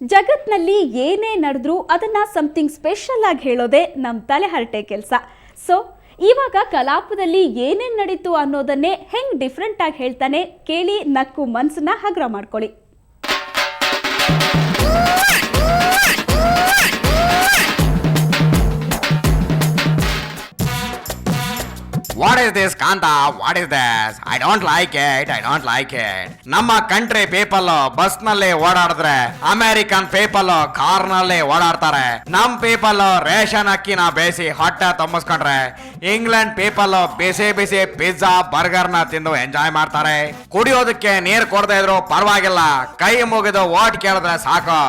ಜಗತ್ನಲ್ಲಿ ಏನೇ ನಡೆದ್ರೂ ಅದನ್ನ something special ಆಗಿ ಹೇಳೋದೇ ನಮ್ಮ ತಲೆಹರಟೆ ಕೆಲಸ. ಸೊ ಇವಾಗ ಕಲಾಪದಲ್ಲಿ ಏನೇನು ನಡೀತು ಅನ್ನೋದನ್ನೇ ಹೆಂಗ್ ಡಿಫ್ರೆಂಟ್ ಆಗಿ ಹೇಳ್ತಾನೆ ಕೇಳಿ, ನಕ್ಕು ಮನಸ್ಸನ್ನ ಹಗ್ರ ಮಾಡ್ಕೊಳ್ಳಿ. What is this, Kanta? What is this? I don't like it. I don't like it. ನಮ್ಮ ಕಂಟ್ರಿ ಪೀಪಲ್ ಬಸ್ ನಲ್ಲಿ ಓಡಾಡಿದ್ರೆ ಅಮೆರಿಕನ್ ಪೀಪಲ್ ಕಾರ್ ನಲ್ಲಿ ಓಡಾಡ್ತಾರೆ. ನಮ್ ಪೀಪಲ್ ರೇಷನ್ ಅಕ್ಕಿನ ಬೇಯಿಸಿ ಹೊಟ್ಟೆ ತುಂಬಿಸ್ಕೊಂಡ್ರೆ ಇಂಗ್ಲೆಂಡ್ ಪೀಪಲ್ ಬಿಸಿ ಬಿಸಿ ಪಿಜ್ಜಾ ಬರ್ಗರ್ ನ ತಿಂದು ಎಂಜಾಯ್ ಮಾಡ್ತಾರೆ. ಕುಡಿಯೋದಕ್ಕೆ ನೀರ್ ಕೊಡದೇ ಇದ್ರು ಪರವಾಗಿಲ್ಲ, ಕೈ ಮುಗಿದು ಓಟ್ ಕೇಳಿದ್ರೆ ಸಾಕು,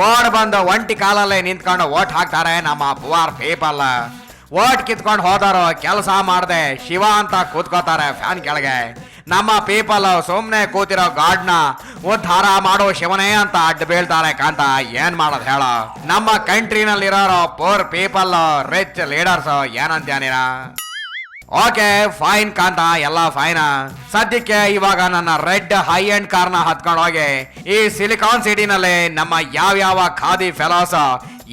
ಓಡ್ ಬಂದು ಒಂಟಿ ಕಾಲಲ್ಲಿ ನಿಂತ್ಕೊಂಡು ಓಟ್ ಹಾಕ್ತಾರೆ ನಮ್ಮ ಪುವರ್ ಪೀಪಲ್. ಓಟ್ ಕಿತ್ಕೊಂಡು ಹೋದವರು ಕೆಲಸ ಮಾಡದೆ ಶಿವ ಅಂತ ಕೂತ್ಕೋತಾರೆ ಫ್ಯಾನ್ ಕೆಳಗೆ. ನಮ್ಮ ಪೀಪಲ್ ಸುಮ್ನೆ ಕೂತಿರೋ ಗಾಡ್ನ ಉದ್ಧಾರ ಮಾಡೋ ಶಿವನೇ ಅಂತ ಅಡ್ಡ ಬೀಳ್ತಾರೆ. ಕಾಂತ ಏನ್ ಮಾಡೋದು ಹೇಳೋ, ನಮ್ಮ ಕಂಟ್ರಿನಲ್ಲಿರೋರು ಪೂರ್ ಪೀಪಲ್ ರಿಚ್ ಲೀಡರ್ಸ್ ಏನಂತ ನೀನ? ಓಕೆ ಫೈನ್ ಕಾಂತ, ಎಲ್ಲ ಫೈನ್. ಸದ್ಯಕ್ಕೆ ಇವಾಗ ನನ್ನ ರೆಡ್ ಹೈ ಎಂಡ್ ಕಾರ್ನ ಹತ್ಕೊಂಡು ಹೋಗಿ ಈ ಸಿಲಿಕಾನ್ ಸಿಟಿನಲ್ಲಿ ನಮ್ಮ ಯಾವ ಖಾದಿ ಫೆಲೋಸ್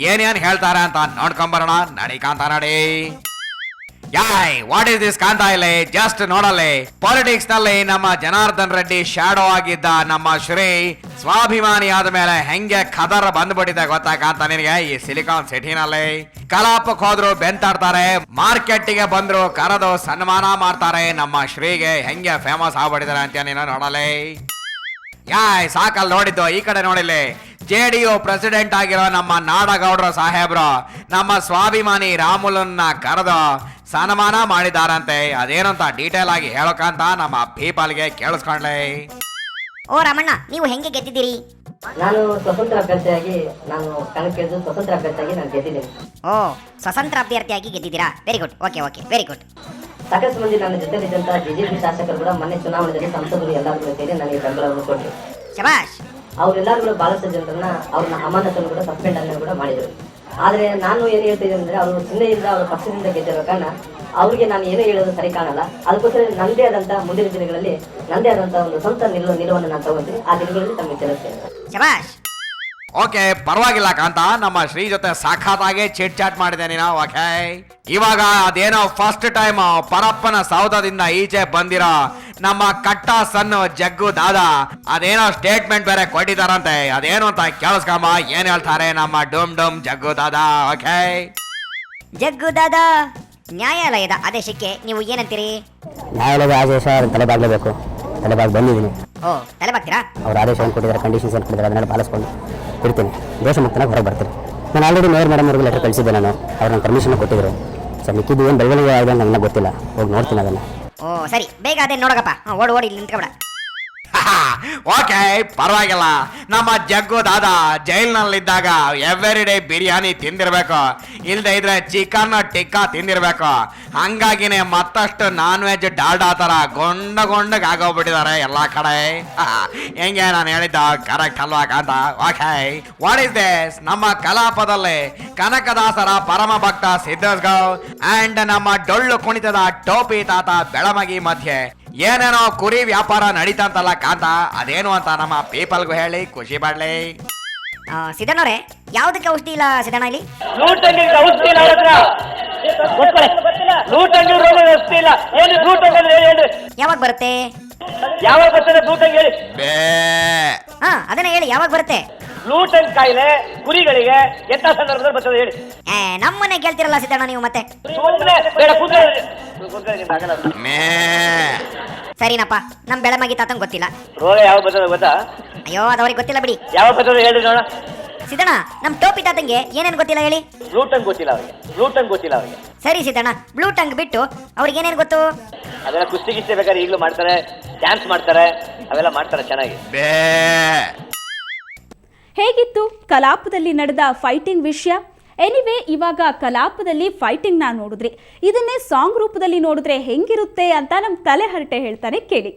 ಏನೇನ್ ಹೇಳ್ತಾರೆ ಅಂತ ನೋಡ್ಕೊಂಬರೋಣ. ನಡಿ ಕಾಂತ ನಡಿ. ಯಾಯ್ ವಾಟ್ ಇಸ್ ದಿಸ್ ಕಾಂತ? ಇಲ್ಲಿ ಜಸ್ಟ್ ನೋಡಲ್ಲಿ ಪಾಲಿಟಿಕ್ಸ್ ನಲ್ಲಿ ನಮ್ಮ ಜನಾರ್ದನ್ ರೆಡ್ಡಿ ಶಾಡೋ ಆಗಿದ್ದ ನಮ್ಮ ಶ್ರೀ ಸ್ವಾಭಿಮಾನಿ ಆದ ಮೇಲೆ ಹೆಂಗೆ ಖದರ್ ಬಂದ್ಬಿಟ್ಟಿದೆ ಗೊತ್ತಾ ಕಾಂತ ನಿನಗೆ? ಈ ಸಿಲಿಕಾನ್ ಸಿಟಿನಲ್ಲಿ ಕಲಾಪಕ್ಕೆ ಹೋದ್ರು ಬೆಂತಾಡ್ತಾರೆ, ಮಾರ್ಕೆಟ್ಗೆ ಬಂದ್ರು ಕರೆದು ಸನ್ಮಾನ ಮಾಡ್ತಾರೆ. ನಮ್ಮ ಶ್ರೀಗೆ ಹೆಂಗೆ ಫೇಮಸ್ ಆಗ್ಬಿಟ್ಟಿದ್ದಾರೆ ಅಂತ ನೀನು ನೋಡಲಿ. ಯಾಯ್ ಸಾಕಲ್ಲಿ ನೋಡಿದ್ದು, ಈ ಕಡೆ ನೋಡಿಲ್ಲಿ JDU ಪ್ರೆಸಿಡೆಂಟ್ ಆಗಿರೋ ನಮ್ಮ ನಾಡಗೌಡ್ರ ಸಾಹೇಬ್ರು ನಮ್ಮ ಸ್ವಾಭಿಮಾನಿ ರಾಮುಲನ್ನ ಕರೆದು ಸನ್ಮಾನ ಮಾಡಿದಾರಂತೆ. ಅದೇನಂತ ಡೀಟೇಲ್ ಆಗಿ ಹೇಳೋಕಂತ ನಮ್ಮ ಪೀಪಲ್ಗೆ ಕೇಳಿಸ್ಕೊಂಡ್ಲೆ. ಓ ರಾಮಣ್ಣ, ನೀವು ಹೆಂಗೆ ಗೆದ್ದಿದ್ದೀರಿ? ನಾನು ಸ್ವತಂತ್ರ ಅಭ್ಯರ್ಥಿಯಾಗಿ ಸ್ವತಂತ್ರ ಅಭ್ಯರ್ಥಿಯಾಗಿ ನಾನು ಗೆದ್ದಿದ್ದೀನಿ. ಓ, ಸ್ವತಂತ್ರ ಅಭ್ಯರ್ಥಿಯಾಗಿ ಗೆದ್ದಿದ್ದೀರಾ? Very good. Okay, very good. ಸಾಕಷ್ಟು ಮಂದಿ ನನ್ನ ಜೊತೆಲಿದ್ದಂತಹ BJP ಶಾಸಕರು ಕೂಡ ಮೊನ್ನೆ ಚುನಾವಣೆಯಲ್ಲಿ ಸಂಸದರು ಎಲ್ಲರೂ ಸೇರಿ ನನಗೆ ಬೆಂಬಲವನ್ನು ಕೊಟ್ಟರು. ಶಬಾಷ್. ಅವರೆಲ್ಲರೂ ಬಹಳಷ್ಟು ಜನರನ್ನ ಅವ್ರನ್ನ ಅಮಾನತನ್ನು ಕೂಡ ಸಸ್ಪೆಂಡ್ ಅನ್ನು ಕೂಡ ಮಾಡಿದರು. ಆದರೆ ನಾನು ಏನು ಹೇಳ್ತಿದ್ದೆ ಅಂದ್ರೆ, ಅವರು ಚಿಹ್ನೆಯಿಂದ ಅವ್ರ ಪಕ್ಷದಿಂದ ಗೆದ್ದಿರೋ ಕಾರಣ ಅವ್ರಿಗೆ ನಾನು ಏನು ಹೇಳೋದು ಸರಿ ಕಾಣಲ್ಲ. ಅದಕ್ಕೋಸ್ಕರ ನಂದೇ ಆದಂತಹ ಮುಂದಿನ ದಿನಗಳಲ್ಲಿ ನಂದೇ ಆದಂತಹ ಒಂದು ಸ್ವಂತ ನಿಲುವನ್ನು ನಾನು ತಗೊಂತೀನಿ. ಆ ದಿನಗಳಲ್ಲಿ ತಮಗೆ ತಿಳಿಸ್ತೇನೆ. ಶಬಾಷ್. ಓಕೆ ಪರವಾಗಿಲ್ಲ ಕಾಂತ, ನಮ್ಮ ಶ್ರೀ ಜೊತೆ ಸಾಖಾತಾಗೆ ಚಿಟ್ ಚಾಟ್ ಮಾಡಿದೆ ನೀನು. ಓಕೆ ಇವಾಗ ಅದೇನೋ ಫಸ್ಟ್ ಟೈಮ್ ಪರಪ್ಪನ ಸೌಧದಿಂದ ಈಚೆ ಬಂದಿರೋ ನಮ್ಮ ಕಟ್ಟ ಸಣ್ಣ ಜಗ್ಗು ದಾದಾ ಅದೇನೋ ಸ್ಟೇಟ್ಮೆಂಟ್ ಬೇರೆ ಕೊಟ್ಟಿದಾರಂತೆ. ಅದೇನು ಅಂತ ಕೇಳಿಸ್ಕೊಂಬ, ಏನ್ ಹೇಳ್ತಾರೆ ನಮ್ಮ ಡೂಮ್ ಜಗ್ಗು ದಾದಾ. ಓಕೆ ಜಗ್ಗು ದಾದಾ, ನ್ಯಾಯಾಲಯದ ಆದೇಶಕ್ಕೆ ನೀವು ಏನಂತೀರಿ? ನ್ಯಾಯಾಲಯದ ಆದೇಶ ತಲೆಬಾಗಲೇಬೇಕು. ತಲೆಬಾಗಿ ಬಂದಿದ್ದೀನಿ. ಓ, ತಲೆಬಾಗ್ತೀರಾ? ಅವ್ರ ಆದೇಶವನ್ನು ಕೊಟ್ಟಿದ್ದಾರೆ, ಕಂಡೀಷನ್ಸ್ ಏನು ಕೊಟ್ಟಿದ್ದಾರೆ, ಅದನ್ನೆಲ್ಲ ಪಾಲಿಸ್ಕೊಂಡು ಇರ್ತೀನಿ. ದೇಶಮುಕ್ತನಾಗಿ ಹೊರಗೆ ಬರ್ತೀನಿ. ನಾನು ಆಲ್ರೆಡಿ ಮೇಯರ್ ಮೇಡಮ್ ಅವ್ರಿಗೆ ಲೆಟರ್ ಕಳಿಸಿದ್ದೆ. ನಾನು ಅವ್ರು ನನ್ನ ಪರ್ಮಿಷನ್ ಕೊಟ್ಟಿದ್ರು. ಸರ್ ಮಿಕ್ಕಿದ್ದು ಏನು ಬೆಳವಣಿಗೆ ಆಗಿದೆ ಅಂತ ನನಗೆ ಗೊತ್ತಿಲ್ಲ, ಹೋಗಿ ನೋಡ್ತೀನಿ ಅದನ್ನು. ಓ ಸರಿ, ಬೇಗ ಅದೇ ನೋಡಕಪ್ಪ. ಓಡಿ ಇಲ್ಲಿ ನಿಂತ್ಕೊಬೇಡ. ಓಕೆ ಪರವಾಗಿಲ್ಲ. ನಮ್ಮ ಜಗ್ಗು ದಾದಾ ಜೈಲ್ನಲ್ಲಿದ್ದಾಗ ಎವ್ರಿ ಡೇ ಬಿರಿಯಾನಿ ತಿಂದಿರ್ಬೇಕು, ಇಲ್ದೇ ಇದ್ರೆ ಚಿಕನ್ ಟಿಕ್ಕಾ ತಿಂದಿರ್ಬೇಕು. ಹಂಗಾಗಿನೇ ಮತ್ತಷ್ಟು ನಾನ್ ವೆಜ್ ಡಾಲ್ಡಾ ತರ ಗೊಂಡಗ್ ಆಗೋಗ್ಬಿಟ್ಟಿದ್ದಾರೆ ಎಲ್ಲಾ ಕಡೆ. ಹೆಂಗೆ ನಾನು ಹೇಳಿದ್ದ ಕರೆಕ್ಟ್ ಅಲ್ವಾ Kanta? Okay what is this? ನಮ್ಮ ಕಲಾಪದಲ್ಲಿ ಕನಕದಾಸರ ಪರಮ ಭಕ್ತ ಸಿದ್ದೇಶ್ಗೌಡ್ ಅಂಡ್ ನಮ್ಮ ಡೊಳ್ಳು ಕುಣಿತದ ಟೋಪಿ ತಾತ ಬೆಳಮಗಿ ಮಧ್ಯೆ ಏನೇನೋ ಕುರಿ ವ್ಯಾಪಾರ ನಡೀತಂತಲ್ಲ ಕಾಂತ, ಅದೇನು ಅಂತ ನಮ್ಮ ಪೀಪಲ್ಗೂ ಹೇಳಿ ಖುಷಿ ಪಡ್ಲಿ. ಸಿದ್ದಣ್ಣವ್ರೆ, ಯಾವುದಕ್ಕೆ ಔಷಧಿ ಇಲ್ಲ ಸಿದ್ದಣ್ಣ ಇಲ್ಲಿ? ಯಾವಾಗ ಬರುತ್ತೆ? ಅದನ್ನ ಹೇಳಿ, ಯಾವಾಗ ಬರುತ್ತೆ? ಗ್ಲೂಟನ್ ಕಾಯಿಲೆ ಕುರಿಗಳಿಗೆ ಎಂತ ಸಂದರ್ಭದಲ್ಲಿ ಬರ್ತದೆ ಹೇಳಿ? ನಮ್ಮನೆ ಕೇಳ್ತಿರಲ್ಲ ಸಿದ್ದಣ್ಣ ನೀವು ಮತ್ತೆ. ಸರಿನಪ್ಪ, ನಮ್ ಬೆಳಮಗಿ ತಾತಂಗ್ ಗೊತ್ತಿಲ್ಲ. ರೋಗ ಯಾವ ಬರ್ತದೆ ಗೊತ್ತಾ? ಅಯ್ಯೋ, ಅದವ್ರಿಗೆ ಗೊತ್ತಿಲ್ಲ ಬಿಡಿ. ಯಾವ ಬರ್ತದೆ ಹೇಳಿ ನೋಡ. ಸಿದ್ದಣ್ಣ, ನಮ್ ಟೋಪಿ ತಾತಂಗೆ ಏನೇನ್ ಗೊತ್ತಿಲ್ಲ ಹೇಳಿ? ಗ್ಲೂಟನ್ ಗೊತ್ತಿಲ್ಲ ಅವರಿಗೆ. ಸರಿ ಸಿದ್ದಣ್ಣ, ಬ್ಲೂ ಟಂಗ್ ಬಿಟ್ಟು ಅವ್ರಿಗೆ ಏನೇನ್ ಗೊತ್ತು? ಅದೆಲ್ಲ ಕುಸ್ತಿ ಗಿಸ್ತಿ ಬೇಕಾದ್ರೆ ಈಗಲೂ ಮಾಡ್ತಾರೆ, ಡ್ಯಾನ್ಸ್ ಮಾಡ್ತಾರೆ, ಅವೆಲ್ಲ ಮಾಡ್ತಾರೆ ಚೆನ್ನಾಗಿ. ಹೇಗಿತ್ತು ಕಲಾಪದಲ್ಲಿ ನಡೆದ ಫೈಟಿಂಗ್ ವಿಷಯ? ಎನಿವೇ, ಇವಾಗ ಕಲಾಪದಲ್ಲಿ ಫೈಟಿಂಗ್ನ ನೋಡಿದ್ರಿ, ಇದನ್ನೇ ಸಾಂಗ್ ರೂಪದಲ್ಲಿ ನೋಡಿದ್ರೆ ಹೆಂಗಿರುತ್ತೆ ಅಂತ ನಮ್ಮ ತಲೆಹರಟೆ ಹೇಳ್ತಾನೆ ಕೇಳಿ.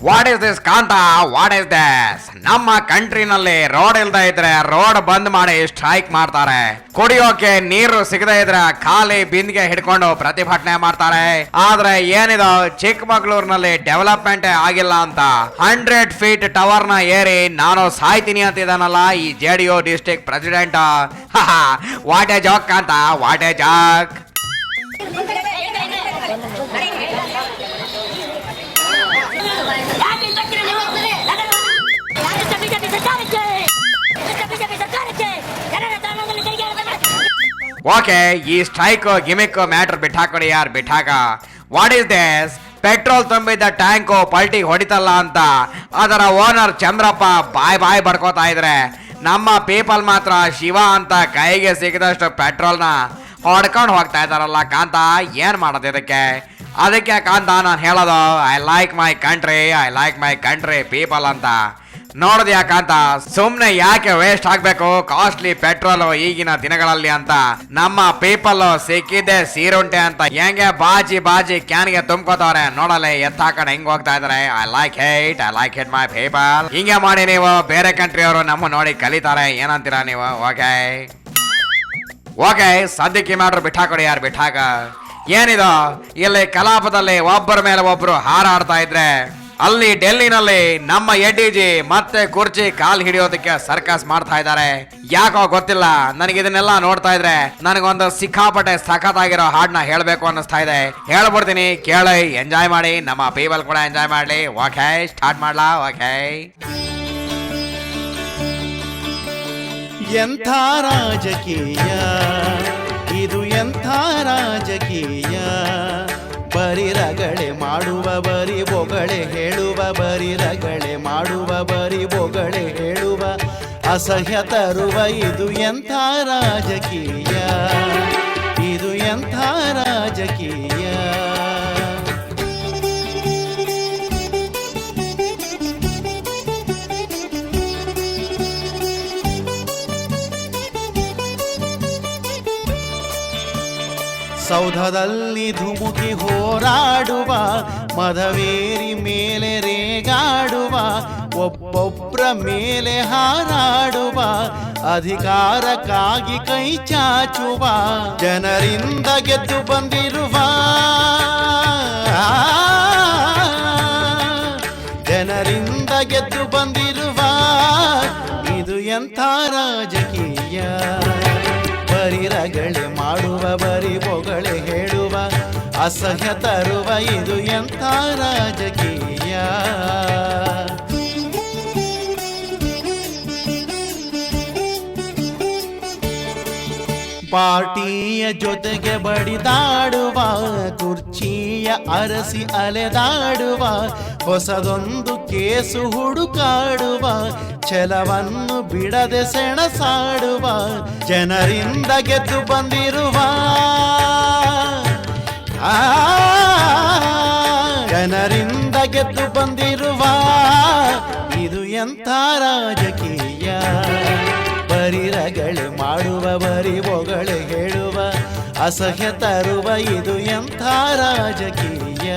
What is this Kanta, what is this? ನಮ್ಮ ಕಂಟ್ರಿನಲ್ಲಿ ರೋಡ್ ಇಲ್ದೇ ಇದ್ರೆ ರೋಡ್ ಬಂದ್ ಮಾಡಿ ಸ್ಟ್ರೈಕ್ ಮಾಡ್ತಾರೆ. ಕುಡಿಯೋಕೆ ನೀರು ಸಿಗದೆ ಇದ್ರೆ ಖಾಲಿ ಬಿಂದಿಗೆ ಹಿಡ್ಕೊಂಡು ಪ್ರತಿಭಟನೆ ಮಾಡ್ತಾರೆ. ಆದ್ರೆ ಏನಿದು ಚಿಕ್ಕಮಗಳೂರಿನಲ್ಲಿ ಡೆವಲಪ್ಮೆಂಟ್ ಆಗಿಲ್ಲ ಅಂತ 100 ಫೀಟ್ ಟವರ್ ನ ಏರಿ ನಾನು ಸಾಯ್ತೀನಿ ಅಂತಿದ್ದಾನಲ್ಲ ಈ JDU district president. What a joke Kanta, what a joke. Okay, ಈ ಸ್ಟ್ರೈಕ್ ಗಿಮಿಕ್ ಮ್ಯಾಟರ್ ಬಿಟ್ಟಾಕೊಡಿ ಯಾರ್ ಬಿಟ್ಟಾಕ. What is this? ಪೆಟ್ರೋಲ್ ತುಂಬಿದ್ದ ಟ್ಯಾಂಕು ಪಲ್ಟಿ ಹೊಡಿತಲ್ಲ ಅಂತ ಅದರ ಓನರ್ ಚಂದ್ರಪ್ಪ ಬಾಯ್ ಬಡ್ಕೋತಾ ಇದ್ರೆ, ನಮ್ಮ ಪೀಪಲ್ ಮಾತ್ರ ಶಿವ ಅಂತ ಕೈಗೆ ಸಿಗದಷ್ಟು ಪೆಟ್ರೋಲ್ನ ಹೊಡ್ಕೊಂಡು ಹೋಗ್ತಾ ಇದಾರಲ್ಲ ಕಾಂತ. ಏನ್ ಮಾಡೋದು ಅದಕ್ಕೆ ಕಾಂತ ನಾನು ಹೇಳೋದು I like my country people ಅಂತ. ನೋಡಿದ ಯಾಕಂತ ಸುಮ್ನೆ ಯಾಕೆ ವೇಸ್ಟ್ ಆಗ್ಬೇಕು ಕಾಸ್ಟ್ಲಿ ಪೆಟ್ರೋಲ್ ಈಗಿನ ದಿನಗಳಲ್ಲಿ ಅಂತ ನಮ್ಮ ಪೀಪಲ್ ಸಿಕ್ಕಿದ್ದೆ ಸೀರುಂಟೆ ಅಂತ ಹೆಂಗೆ ಬಾಜಿ ಕ್ಯಾನ್ಗೆ ತುಂಬ್ಕೋತವ್ರೆ. ನೋಡಲ್ಲ ಎತ್ತಾಕಡೆ ಹೆಂಗ್ ಹೋಗ್ತಾ ಇದಾರೆ. I like it my people. ಹಿಂಗೆ ಮಾಡಿ ನೀವು ಬೇರೆ ಕಂಟ್ರಿ ಅವರು ನಮ್ಮ ನೋಡಿ ಕಲಿತಾರೆ. ಏನಂತೀರಾ ನೀವು? ಓಕೆ ಸದ್ಯಕ್ಕೆ ಮಾಡ್ರು ಬಿಟ್ಟಾಕೊಡಿ ಯಾರು ಬಿಟ್ಟಾಕ. ಏನಿದು ಇಲ್ಲಿ ಕಲಾಪದಲ್ಲಿ ಒಬ್ಬರ ಮೇಲೆ ಒಬ್ರು ಹಾರಾಡ್ತಾ ಇದ್ರೆ, ಅಲ್ಲಿ ಡೆಲ್ಲಿನಲ್ಲಿ ನಮ್ಮ ADG ಮತ್ತೆ ಕುರ್ಚಿ ಕಾಲ್ ಹಿಡಿಯೋದಕ್ಕೆ ಸರ್ಕಸ್ ಮಾಡ್ತಾ ಇದ್ದಾರೆ. ಯಾಕೋ ಗೊತ್ತಿಲ್ಲ, ನನಗೆ ಇದನ್ನೆಲ್ಲ ನೋಡ್ತಾ ಇದ್ರೆ ನನಗೊಂದು ಸಿಕ್ಕಾಪಟ್ಟೆ ಸಖತ್ತಾಗಿರೋ ಹಾಡನ್ನ ಹೇಳ್ಬೇಕು ಅನ್ನಿಸ್ತಾ ಇದೆ. ಹೇಳ್ಬಿಡ್ತೀನಿ, ಕೇಳಿ, ಎಂಜಾಯ್ ಮಾಡಿ, ನಮ್ಮ ಪೀಪಲ್ ಕೂಡ ಎಂಜಾಯ್ ಮಾಡ್ಲಿ. ಓಕೆ, ಸ್ಟಾರ್ಟ್ ಮಾಡ್ಲಾ? ಓಕೆ. ಎಂಥ ರಾಜಕೀಯ ಇದು, ಎಂಥ ರಾಜಕೀಯ, ಬರಿ ರಗಳೆ ಮಾಡುವ ಬರಿ ಬೊಗಳೆ ಹೇಳುವ, ಬರಿ ರಗಳೆ ಮಾಡುವ ಬರಿ ಬೊಗಳೆ ಹೇಳುವ, ಅಸಹ್ಯ ತರುವ ಇದು ಎಂಥ ರಾಜಕೀಯ, ಇದು ಎಂಥ ರಾಜಕೀಯ. ಸೌಧದಲ್ಲಿ ಧುಮುಕಿ ಹೋರಾಡುವ, ಮದವೇರಿ ಮೇಲೆ ರೇಗಾಡುವ, ಒಬ್ಬೊಬ್ಬರ ಮೇಲೆ ಹಾರಾಡುವ, ಅಧಿಕಾರಕ್ಕಾಗಿ ಕೈ ಚಾಚುವ, ಜನರಿಂದ ಗೆದ್ದು ಬಂದಿರುವ, ಜನರಿಂದ ಗೆದ್ದು ಬಂದಿರುವ ಇದು ಎಂಥ ರಾಜಕೀಯ, ಬರಿ ರಗಳೆ ಮಾಡುವ ಬರಿ ಬೊಗಳೆ ಹೇಳುವ, ಅಸಹ್ಯ ತರುವ ಇದು ಎಂಥ ರಾಜಕೀಯ. ಪಾರ್ಟಿಯ ಜೊತೆಗೆ ಬಡಿದಾಡುವ, ಕುರ್ಚಿಯ ಅರಸಿ ಅಲೆದಾಡುವ, ಹೊಸದೊಂದು ಕೇಸು ಹುಡುಕಾಡುವ, ಛಲವನ್ನು ಬಿಡದೆ ಸೆಣಸಾಡುವ, ಜನರಿಂದ ಗೆದ್ದು ಬಂದಿರುವ, ಜನರಿಂದ ಗೆದ್ದು ಬಂದಿರುವ ಇದು ಎಂಥ ರಾಜಕೀಯ, ಬರಿ ರಗಳೆ ಮಾಡುವ ಬರಿ ಬೊಗಳೆ ಹೇಳುವ, ಅಸಹ್ಯ ತರುವ ಇದು ಎಂಥ ರಾಜಕೀಯ.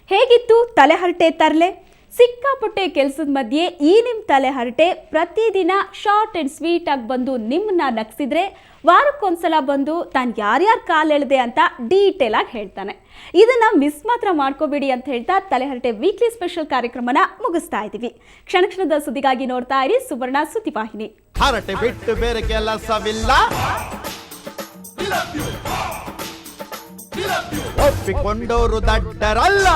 ಹೇಗಿತ್ತು ತಲೆಹರಟೆ ತರ್ಲೆ? ಸಿಕ್ಕಾಪಟ್ಟೆ ಕೆಲಸದ ಮಧ್ಯೆ ಈ ನಿಮ್ಮ ತಲೆಹರಟೆ ಪ್ರತಿದಿನ ಶಾರ್ಟ್ ಆ್ಯಂಡ್ ಸ್ವೀಟ್ ಆಗಿ ಬಂದು ನಿಮ್ಮನ್ನ ನಗಿಸಿದ್ರೆ ವಾರಕ್ಕೊಂದ್ಸಲ ಬಂದು ತಾನು ಯಾರ್ಯಾರು ಕಾಲೆಳೆದೆ ಅಂತ ಡೀಟೇಲ್ ಆಗಿ ಹೇಳ್ತಾನೆ. ಇದನ್ನ ಮಿಸ್ ಮಾತ್ರ ಮಾಡ್ಕೋಬೇಡಿ ಅಂತ ಹೇಳ್ತಾ ತಲೆಹರಟೆ ವೀಕ್ಲಿ ಸ್ಪೆಷಲ್ ಕಾರ್ಯಕ್ರಮನ ಮುಗಿಸ್ತಾ ಇದ್ದೀವಿ. ಕ್ಷಣದ ಸುದ್ದಿಗಾಗಿ ನೋಡ್ತಾ ಇರಿ ಸುವರ್ಣ ಸುದ್ದಿವಾಹಿನಿ. ಹರಟೆ ಬಿಟ್ಟು ಬೇರೆ ಕೆಲಸವಿಲ್ಲ, ಒಪ್ಪಿಕೊಂಡವರು ದಡ್ಡರಲ್ಲ,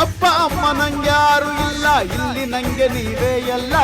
ಅಪ್ಪ ಅಮ್ಮ ನಂಗ್ಯಾರು ಇಲ್ಲ, ಇಲ್ಲಿ ನಂಗೆ ನೀವೇ ಎಲ್ಲ.